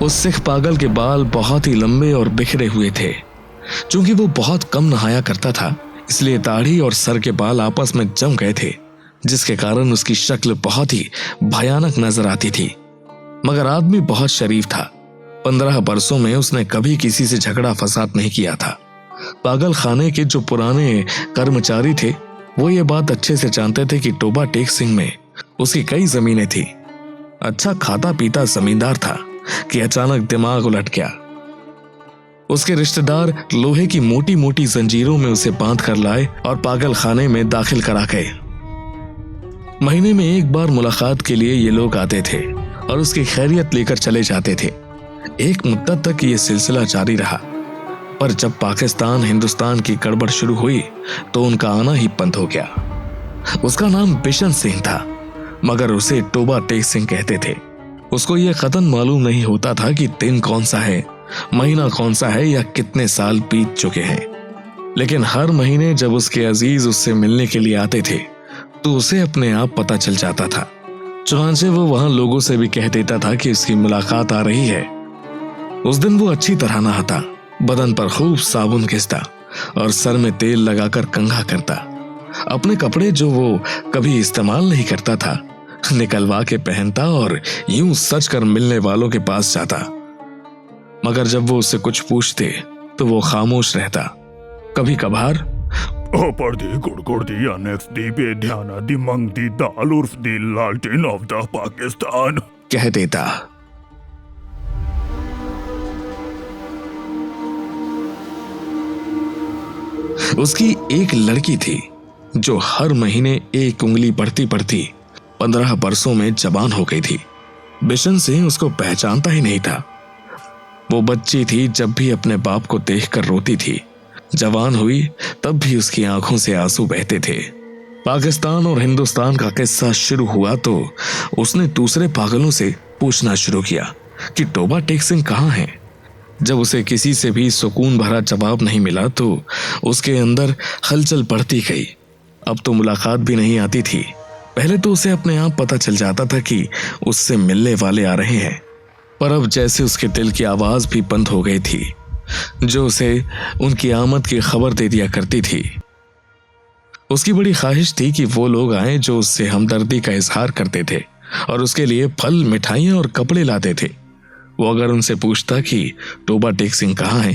उस सिख पागल के बाल बहुत ही लंबे और बिखरे हुए थे। चूंकि वो बहुत कम नहाया करता था, इसलिए दाढ़ी और सर के बाल आपस में जम गए थे, जिसके कारण उसकी शक्ल बहुत ही भयानक नजर आती थी। मगर आदमी बहुत शरीफ था। 15 बरसों में उसने कभी किसी से झगड़ा फसाद नहीं किया था। पागल खाने के जो पुराने कर्मचारी थे वो ये बात अच्छे से जानते थे कि टोबा टेक सिंह में उसकी कई जमीनें थी। अच्छा खाता पीता जमींदार था कि अचानक दिमाग उलट गया। उसके रिश्तेदार लोहे की मोटी मोटी जंजीरों में उसे बांध कर लाए और पागल खाने में दाखिल करा गए। महीने में एक बार मुलाकात के लिए ये लोग आते थे और उसकी खैरियत लेकर चले जाते थे। एक मुद्दत तक ये सिलसिला जारी रहा, पर जब पाकिस्तान हिंदुस्तान की गड़बड़ शुरू हुई तो उनका आना ही बंद हो गया। उसका नाम बिशन सिंह था, मगर उसे टोबा टेक सिंह कहते थे। उसको यह कतन मालूम नहीं होता था कि दिन कौन सा है, महीना कौन सा है या कितने साल बीत चुके हैं। लेकिन हर महीने जब उसके अजीज उससे मिलने के लिए आते थे तो उसे अपने आप पता चल जाता था। चुनांचे वो वहां लोगों से भी कह देता था कि उसकी मुलाकात आ रही है। उस दिन वो अच्छी तरह नहाता, बदन पर खूब साबुन घिसता और सर में तेल लगाकर कंघा करता। अपने कपड़े जो वो कभी इस्तेमाल नहीं करता था निकलवा के पहनता और यूं सच कर मिलने वालों के पास जाता। मगर जब वो उससे कुछ पूछते तो वो खामोश रहता। कभी कभार पाकिस्तान कह देता। उसकी एक लड़की थी जो हर महीने एक उंगली बढ़ती बढ़ती 15 बरसों में जवान हो गई थी। बिशन सिंह उसको पहचानता ही नहीं था। वो बच्ची थी जब भी अपने बाप को देखकर रोती थी। जवान हुई तब भी उसकी आंखों से आंसू बहते थे। पाकिस्तान और हिंदुस्तान का किस्सा शुरू हुआ तो उसने दूसरे पागलों से पूछना शुरू किया कि टोबा टेक सिंह कहाँ है। जब उसे किसी से भी सुकून भरा जवाब नहीं मिला तो उसके अंदर हलचल बढ़ती गई। अब तो मुलाकात भी नहीं आती थी। पहले तो उसे अपने आप पता चल जाता था कि उससे मिलने वाले आ रहे हैं, पर अब जैसे उसके दिल की आवाज भी बंद हो गई थी जो उसे उनकी आमद की खबर दे दिया करती थी। उसकी बड़ी ख्वाहिश थी कि वो लोग आए जो उससे हमदर्दी का इजहार करते थे और उसके लिए फल, मिठाइयां और कपड़े लाते थे। वो अगर उनसे पूछता कि टोबा टेक सिंह कहाँ है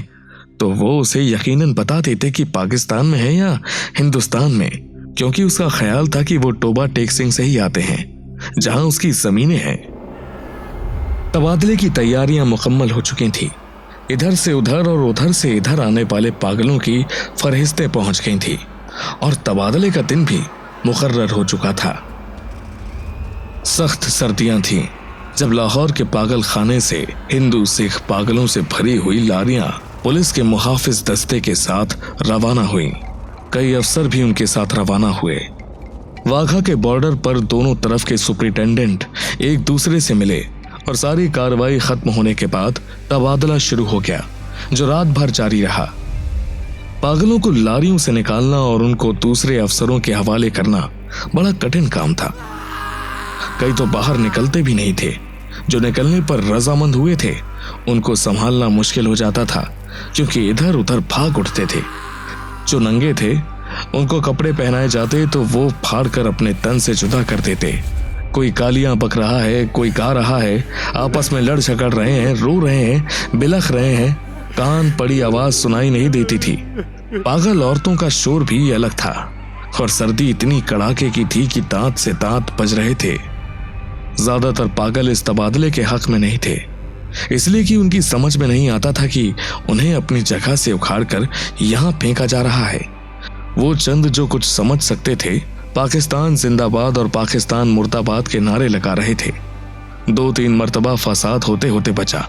तो वो उसे यकीनन बता देते कि पाकिस्तान में है या हिंदुस्तान में, क्योंकि उसका ख्याल था कि वो टोबा टेक सिंह से ही आते हैं जहां उसकी जमीनें हैं। तबादले की तैयारियां मुकम्मल हो चुकी थी। इधर से उधर और उधर से इधर आने वाले पागलों की फरहिस्तें पहुंच गई थी और तबादले का दिन भी मुकर्रर हो चुका था। सख्त सर्दियां थीं जब लाहौर के पागल खाने से हिंदू सिख पागलों से भरी हुई लारियां पुलिस के मुहाफिज दस्ते के साथ रवाना हुई। कई अफसर भी उनके साथ रवाना हुए। वाघा के बॉर्डर पर दोनों तरफ के सुपरिटेंडेंट एक दूसरे से मिले और सारी कार्रवाई खत्म होने के बाद तबादला शुरू हो गया, जो रात भर जारी रहा। पागलों को लारियों से निकालना और उनको दूसरे अफसरों के हवाले करना बड़ा कठिन काम था। कई तो बाहर निकलते भी नहीं थे। जो निकलने पर रजामंद हुए थे उनको संभालना मुश्किल हो जाता था, क्योंकि इधर उधर भाग उठते थे। जो नंगे थे उनको कपड़े पहनाए जाते तो वो फाड़ कर अपने तन से जुदा कर देते। कोई गालियां बक रहा है, कोई गा रहा है, आपस में लड़ झगड़ रहे हैं, रो रहे हैं, बिलख रहे हैं, कान पड़ी आवाज सुनाई नहीं देती थी। पागल औरतों का शोर भी अलग था और सर्दी इतनी कड़ाके की थी कि दांत से दांत बज रहे थे। ज्यादातर पागल इस तबादले के हक में नहीं थे, इसलिए कि उनकी समझ में नहीं आता था कि उन्हें अपनी जगह से उखाड़कर यहां फेंका जा रहा है। वो चंद जो कुछ समझ सकते थे पाकिस्तान जिंदाबाद और पाकिस्तान मुर्दाबाद के नारे लगा रहे थे। 2-3 मर्तबा फसाद होते होते बचा,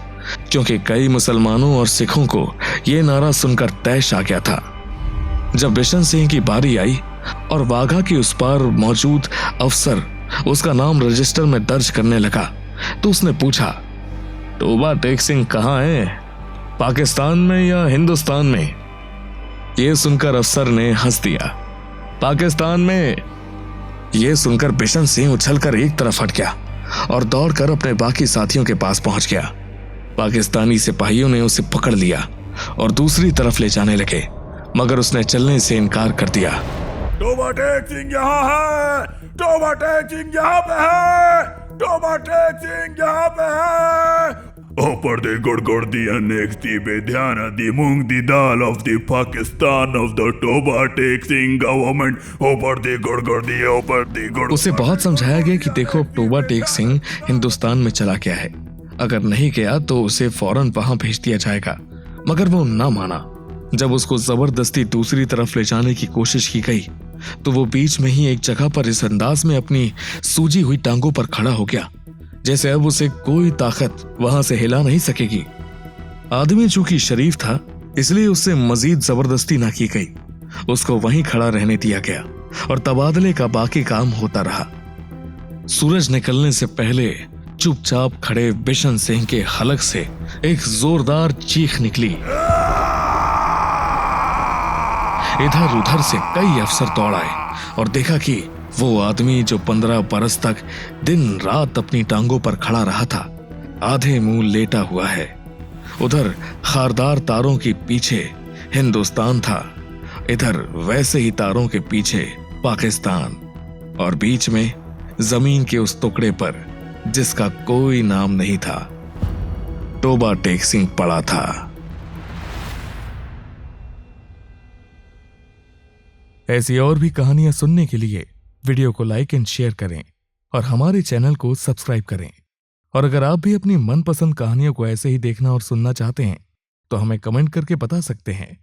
क्योंकि कई मुसलमानों और सिखों को यह नारा सुनकर तैश आ गया था। जब बिशन सिंह की बारी आई और वाघा के उस पार मौजूद अफसर उसका नाम रजिस्टर में दर्ज करने लगा तो उसने पूछा, टोबा टेक सिंह कहाँ है, पाकिस्तान में या हिंदुस्तान में? यह सुनकर अफसर ने हंस दिया। पाकिस्तान में। यह सुनकर बिशन सिंह उछलकर एक तरफ हट गया और दौड़कर अपने बाकी साथियों के पास पहुंच गया। पाकिस्तानी सिपाहियों ने उसे पकड़ लिया और दूसरी तरफ ले जाने लगे, मगर उसने चलने से इनकार कर दिया। टोबा टेक सिंह यहाँ है, टोबा टेक सिंह यहाँ पे है, टोबा टेक सिंह यहाँ पे है। Over the Gorgordian next the Bedhana the Mung the Dal of the Pakistan of the Toba taxing government over the Gorgordi over the Gorgordi। उसे बहुत समझाया गया कि देखो अब टोबा टेक सिंह हिंदुस्तान में चला गया है, अगर नहीं गया तो उसे फौरन वहां भेज दिया जाएगा, मगर वो ना माना। जब उसको जबरदस्ती दूसरी तरफ ले जाने की कोशिश की गई तो वो बीच में ही एक जगह पर इस अंदाज में अपनी सूजी हुई टांगों पर खड़ा हो गया जैसे अब उसे कोई ताकत वहां से हिला नहीं सकेगी। आदमी चूंकि शरीफ था इसलिए उससे मजीद जबरदस्ती ना की गई, उसको वहीं खड़ा रहने दिया गया और तबादले का बाकी काम होता रहा। सूरज निकलने से पहले चुपचाप खड़े बिशन सिंह के हलक से एक जोरदार चीख निकली। इधर उधर से कई अफसर दौड़ आए और देखा कि वो आदमी जो 15 बरस तक दिन रात अपनी टांगों पर खड़ा रहा था, आधे मुंह लेटा हुआ है। उधर खारदार तारों के पीछे हिंदुस्तान था, इधर वैसे ही तारों के पीछे पाकिस्तान, और बीच में जमीन के उस टुकड़े पर जिसका कोई नाम नहीं था, टोबा टेक सिंह पड़ा था। ऐसी और भी कहानियां सुनने के लिए वीडियो को लाइक एंड शेयर करें और हमारे चैनल को सब्सक्राइब करें। और अगर आप भी अपनी मनपसंद कहानियों को ऐसे ही देखना और सुनना चाहते हैं तो हमें कमेंट करके बता सकते हैं।